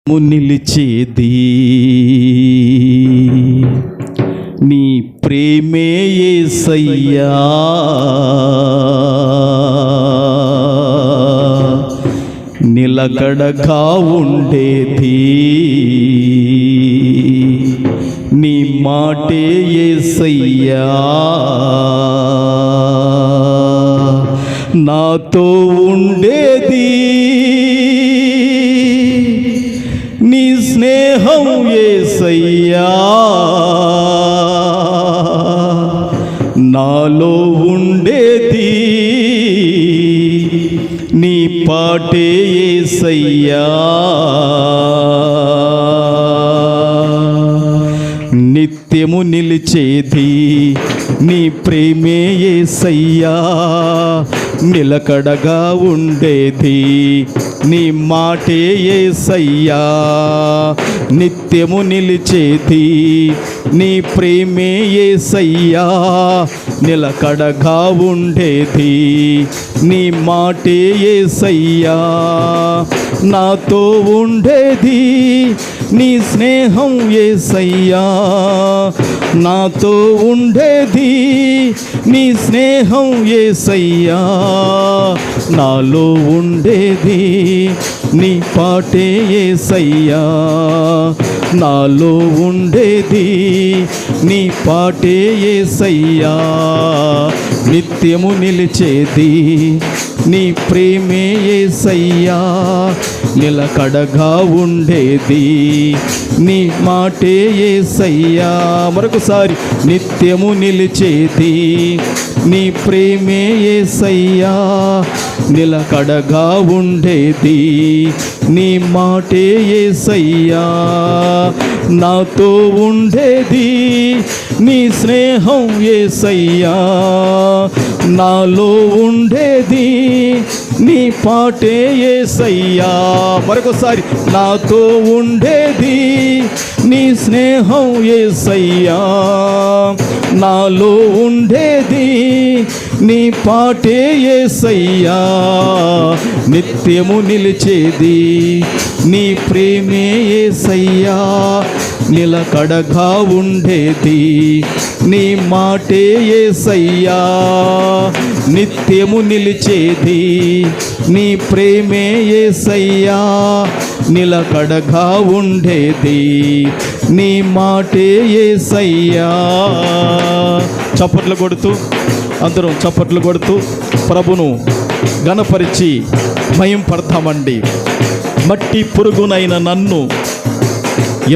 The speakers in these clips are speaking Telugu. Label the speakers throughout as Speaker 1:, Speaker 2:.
Speaker 1: నిలిచేది నీ ప్రేమే యేసయ్యా, నిలకడగా ఉండేది నీ మాటే యేసయ్యా, నాతో ఉండేది నీ స్నేహం యేసయ్యా, నాలో ఉండేది నీ పాటే యేసయ్యా, నిత్యము నిలిచేది నీ ప్రేమే యేసయ్యా, నిలకడగా ఉండేది నీ మాటే యేసయ్యా, నిత్యము నిలిచేది నీ ప్రేమే యేసయ్యా, నిలకడగా ఉండేది నీ మాటే యేసయ్యా, నాతో ఉండేది నీ స్నేహం యేసయ్యా, నాతో ఉండేది నీ స్నేహం యేసయ్యా, నాలో ఉండేది నీ పాటే యేసయ్యా, నాలో ఉండేది నీ పాటే యేసయ్యా, నిత్యము నిలిచేది నీ ప్రేమే యేసయ్యా, నిలకడగా ఉండేది నీ మాటే యేసయ్యా. మరొకసారి, నిత్యము నిలిచేది నీ ప్రేమే యేసయ్యా, నిలకడగా ఉండేది నీ మాటే యేసయ్యా, నాతో ఉండేది నీ స్నేహం యేసయ్యా, నాలో ఉండేది నీ పాటే యేసయ్యా. మరొకసారి, నాతో ఉండేది నీ స్నేహం యేసయ్యా, నాలో ఉండేది నీ పాటే యేసయ్యా, నిత్యము నిలిచేది నీ ప్రేమే యేసయ్యా, నిలకడగా ఉండేది నీ మాటే యేసయ్యా, నిత్యము నిలిచేది నీ ప్రేమే యేసయ్యా, నిలకడగా ఉండేది నీ మాటే యేసయ్యా. చప్పట్లు కొడుతూ, అందరం చప్పట్లు కొడుతూ ప్రభును గణపరిచి మహింపడతామండి. మట్టి పురుగునైన నన్ను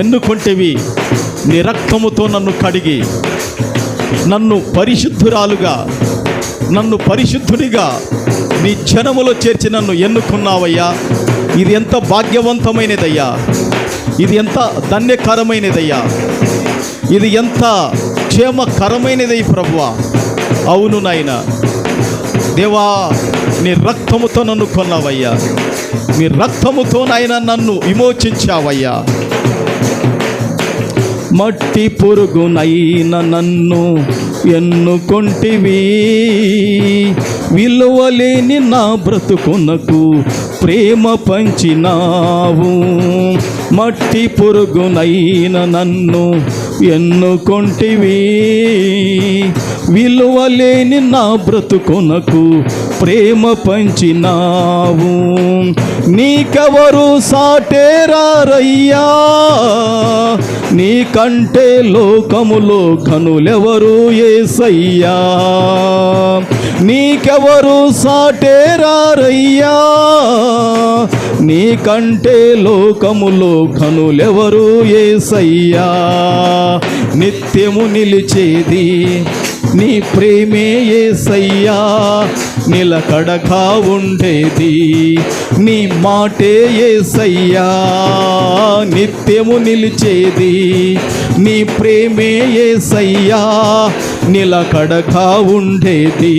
Speaker 1: ఎన్నుకొంటివి, నీ రక్తముతో నన్ను కడిగి నన్ను పరిశుద్ధురాలుగా, నన్ను పరిశుద్ధునిగా నీ జనములో చేర్చి నన్ను ఎన్నుకున్నావయ్యా. ఇది ఎంత భాగ్యవంతమైనదయ్యా, ఇది ఎంత ధన్యకరమైనదయ్యా, ఇది ఎంత క్షేమకరమైనది ప్రభువా. అవును నాయనా, దేవా, నీ రక్తముతో నన్ను కొన్నావయ్యా, నీ రక్తముతో నాయనా నన్ను విమోచించావయ్యా. మట్టి పురుగునైన నన్ను ఎన్నుకొంటివి, విలువలేని నా బ్రతుకునకు ప్రేమ పంచినావు. మట్టి పురుగునైన నన్ను ఎన్నుకొంటివి, విలువలేని నా బ్రతుకునకు ప్రేమ పంచినావు. నీకెవరు సాటేరారయ్యా, నీకంటే లోకములో ఘనులెవరు యేసయ్యా, నీకెవరు సాటేరారయ్యా, నీకంటే లోకములో ఘనులెవరు యేసయ్యా, నిత్యము నిలిచేది నీ ప్రేమే యేసయ్యా, నిలకడగా ఉండేది నీ మాటే యేసయ్యా, నిత్యము నిలిచేది నీ ప్రేమే యేసయ్యా, నిలకడగా ఉండేది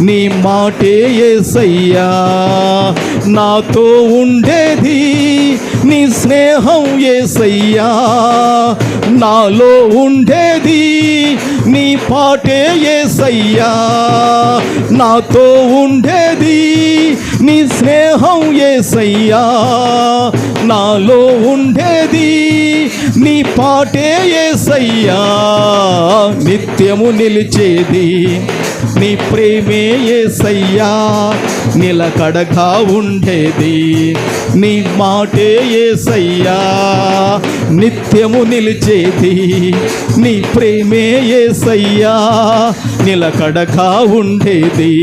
Speaker 1: నీ మాటే యేసయ్యా, నాతో ఉండేది నీ స్నేహం యేసయ్యా, నాలో ఉండేది నీ పాటే యేసయ్యా నాతో ఉండేది, నీ స్నేహం యేసయ్యా నాలో ఉండేది, నీ పాటే యేసయ్యా నిత్యము నిలిచేది, నీ ప్రేమే యేసయ్యా నిలకడగా ఉండేది, నీ మాటే యేసయ్యా నిత్యము నిలిచేది, నీ ప్రేమే యేసయ్యా నిలకడగా ఉండేది,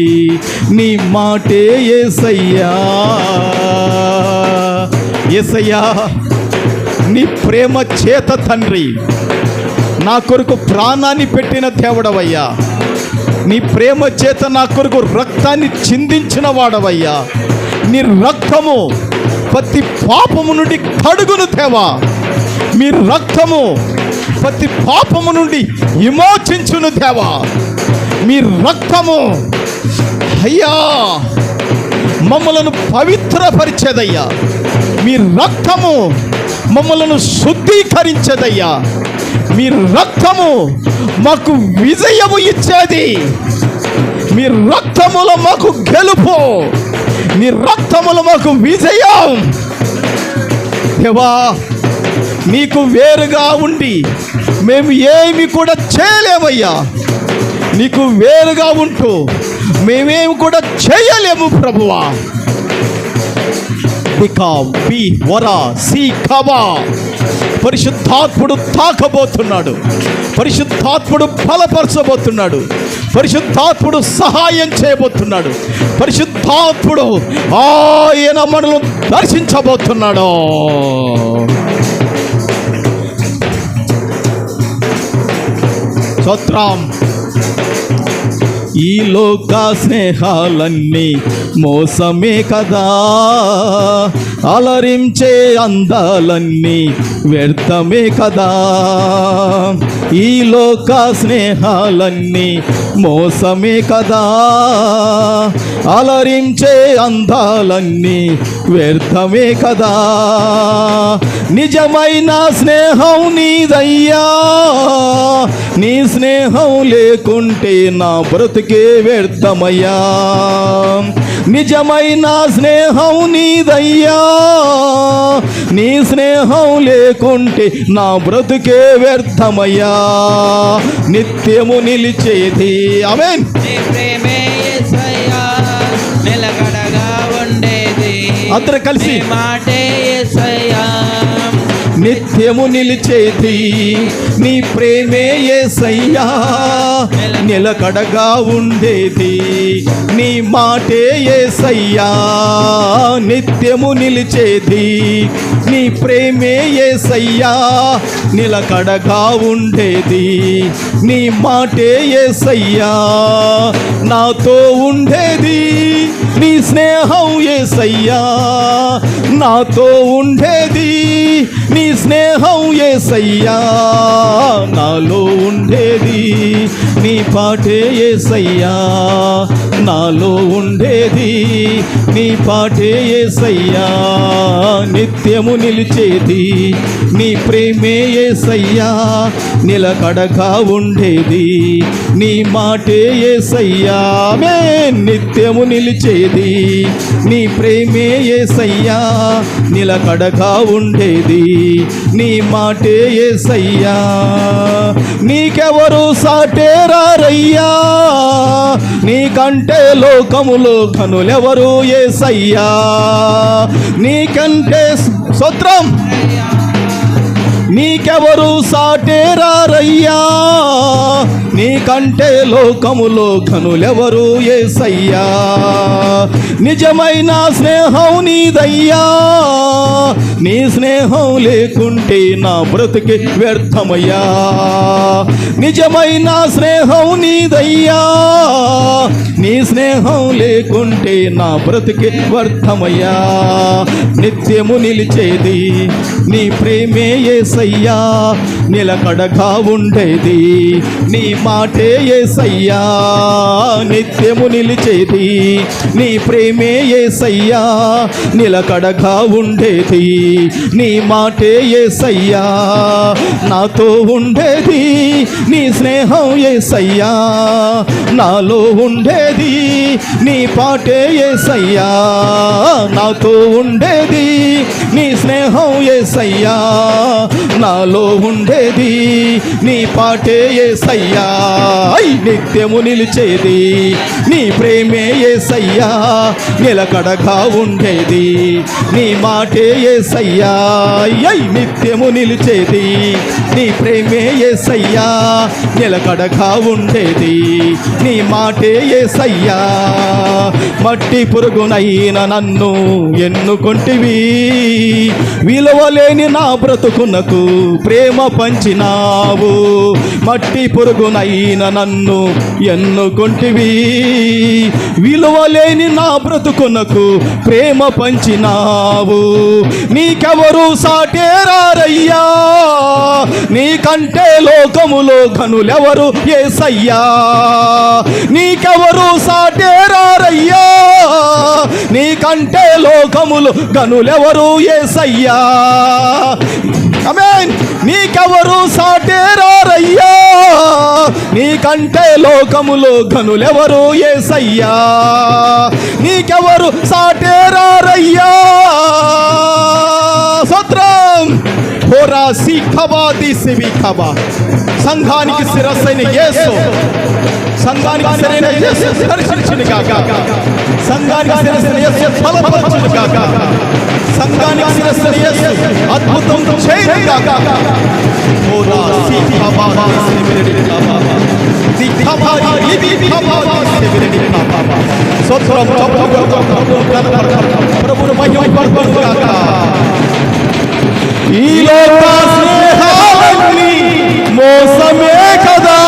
Speaker 1: నీ మాటే యేసయ్యా. యేసయ్యా నీ ప్రేమ చేత తండ్రి నా కొరకు ప్రాణాన్ని పెట్టిన దేవుడవయ్యా, నీ ప్రేమ చేత నా కొరకు రక్తాన్ని చిందించిన వాడవయ్యా, నీ రక్తము ప్రతి పాపము నుండి కడుగును దేవా, మీ రక్తము ప్రతి పాపము నుండి విమోచించును దేవా, మీ రక్తము అయ్యా మమ్మలను పవిత్రపరిచేదయ్యా, మీ రక్తము మమ్మలను శుద్ధీకరించేదయ్యా, మీ రక్తము మాకు విజయము ఇచ్చేది, మీ రక్తములో మాకు గెలుపు, మీ రక్తములో మాకు విజయం. దేవా నీకు వేరుగా ఉండి మేము ఏమి కూడా చేయలేమయ్యా, నీకు వేరుగా ఉంటూ మేమేమి కూడా చేయలేము ప్రభువా. పరిశుద్ధాత్ముడు తాకబోతున్నాడు, పరిశుద్ధాత్ముడు బలపరచబోతున్నాడు, పరిశుద్ధాత్ముడు సహాయం చేయబోతున్నాడు, పరిశుద్ధాత్ముడు ఆయన మనల్ని దర్శించబోతున్నాడు. స్తోత్రం. ఈ లోక స్నేహాలన్నీ మోసమే కదా, అలరించే అందాలన్నీ వ్యర్థమే కదా, ఈ లోక స్నేహాలన్నీ మోసమే కదా, అలరించే అందాలన్నీ వ్యర్థమే కదా, నిజమైన స్నేహం నీదయ్యా, నీ స్నేహం లేకుంటే నా బ్రతుకే వ్యర్థమయ్యా, నిజమైన స్నేహం నీదయ్యా, నీ స్నేహం లేకుంటే నా బ్రతుకే వ్యర్థమయ్యా, నిత్యము నిలిచేది. ఆమేన్. అందరూ కలిసి
Speaker 2: మాటే యేసయ్యా
Speaker 1: నిత్యము నిలిచేది, నీ ప్రేమే యేసయ్యా నిలకడగా ఉండేది, నీ మాటే యేసయ్యా నిత్యము నిలిచేది, నీ ప్రేమే యేసయ్యా నిలకడగా ఉండేది, నీ మాటే యేసయ్యా నాతో ఉండేది, నీ స్నేహం యేసయ్యా నాతో ఉండేది, నీ స్నేహం యేసయ్యా నాలో ఉండేది, నీ పాటే యేసయ్యా నాలో ఉండేది, నీ పాటే యేసయ్యా నిత్యము నిలిచేది, నీ ప్రేమే యేసయ్యా నిలకడగా ఉండేది, నీ మాటే యేసయ్యా నిత్యము నిలిచేది, నీ ప్రేమే యేసయ్యా నిలకడగా ఉండేది, నీ మాటే యేసయ్యా. నీకెవరు సాటేరారయ్యా, నీకంటే లోకములో ఘనులెవరు యేసయ్యా, నీకంటే స్తోత్రం, నీకెవరు సాటేరారయ్యా, నీకంటే లోకములో ఘనులెవరు యేసయ్యా, నిజమైన స్నేహం నీదయ్యా, నీ స్నేహం లేకుంటే నా బ్రతుకి వ్యర్థమయ్యా, నిజమైన స్నేహం నీదయ్యా, నీ స్నేహం లేకుంటే నా బ్రతుకి వ్యర్థమయ్యా, నిత్యము నిలిచేది నీ ప్రేమే యేసయ్యా నిలకడగా ఉండేది, నీ మాటే యేసయ్యా నిత్యము నిలిచేది, నీ ప్రేమే యేసయ్యా నిలకడగా ఉండేది, నీ మాటే యేసయ్యా నాతో ఉండేది, నీ స్నేహం యేసయ్యా నాలో ఉండేది, నీ పాటే యేసయ్యా నాతో ఉండేది, నీ స్నేహం యేసయ్యా నాలో ఉండేది, నీ పాటే యేసయ్యా నిత్యము నిలిచేది, నీ ప్రేమే యేసయ్యా నిలకడగా ఉండేది, నీ మాటే యేసయ్యా నిత్యము నిలిచేది, నీ ప్రేమే యేసయ్యా నిలకడగా ఉండేది, నీ మాటే యేసయ్యా. మట్టి పురుగునైన నన్ను ఎన్నుకొంటివి, విలువలేని నా బ్రతుకునకు ప్రేమ పంచినావు, మట్టి పురుగునైన నన్ను ఎన్నుకొంటివి, విలువలేని నా బ్రతుకునకు ప్రేమ పంచినావు, నీకెవరు సాటేరారయ్యా, నీకంటే లోకములో ఘనులెవరు యేసయ్యా, నీకెవరు సాటేరారయ్యా, నీకంటే లోకములు ఘనులెవరు యేసయ్యా, ఆమేన్. నీకెవరు సాటేరారయ్యా, నీకంటే లోకములో ఘనులెవరు యేసయ్యా, నీకెవరు సాటేరారయ్యా. స్తోత్రం. హోరా సీఖబా దిసిబిఖబా. సంఘానికి శిరస్సైన యేసు, సంఘానికి సరైన యేసు దర్శించును గాక, సంఘానికి శిరస్సైన యేసు బలపరచును గాక, సంఘానికి శిరస్సైన యేసు అద్భుతం చేయును గాక. హోరా సీఖబా దిసిబిఖబా దిఖబా దిబిఖబా దిసిబిఖబా. స్తోత్రం. ప్రభువును మహిమపరచును గాక. ఈ లోక స్నేహాలన్నీ మోసమే కదా,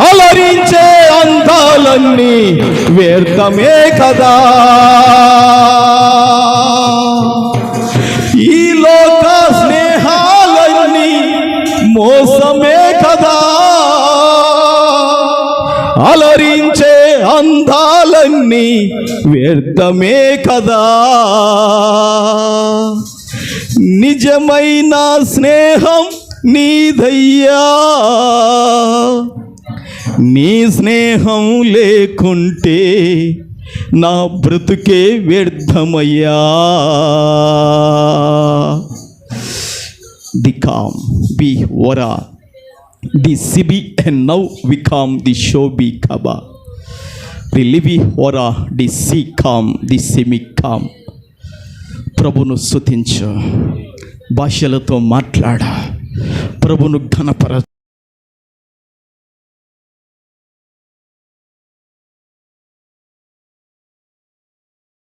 Speaker 1: అలరించే అందాలన్నీ వ్యర్థమే కదా, ఈ లోక స్నేహాలన్నీ మోసమే కదా, అలరించే అందాలన్నీ వ్యర్థమే కదా, నిజమైన స్నేహం నీదయ్యా, నీ స్నేహం లేకుంటే నా బ్రతుకే వ్యర్థమయ్యా. ది కామ్ బి వరా ది సిబి అండ్ నౌ వి కామ్ ది షో బి కబా ది లివి వరా ది సి కామ్ ది సిమి కామ్. ప్రభును స్తుతించు, భాషలతో మాట్లాడ, ప్రభును ఘనపర.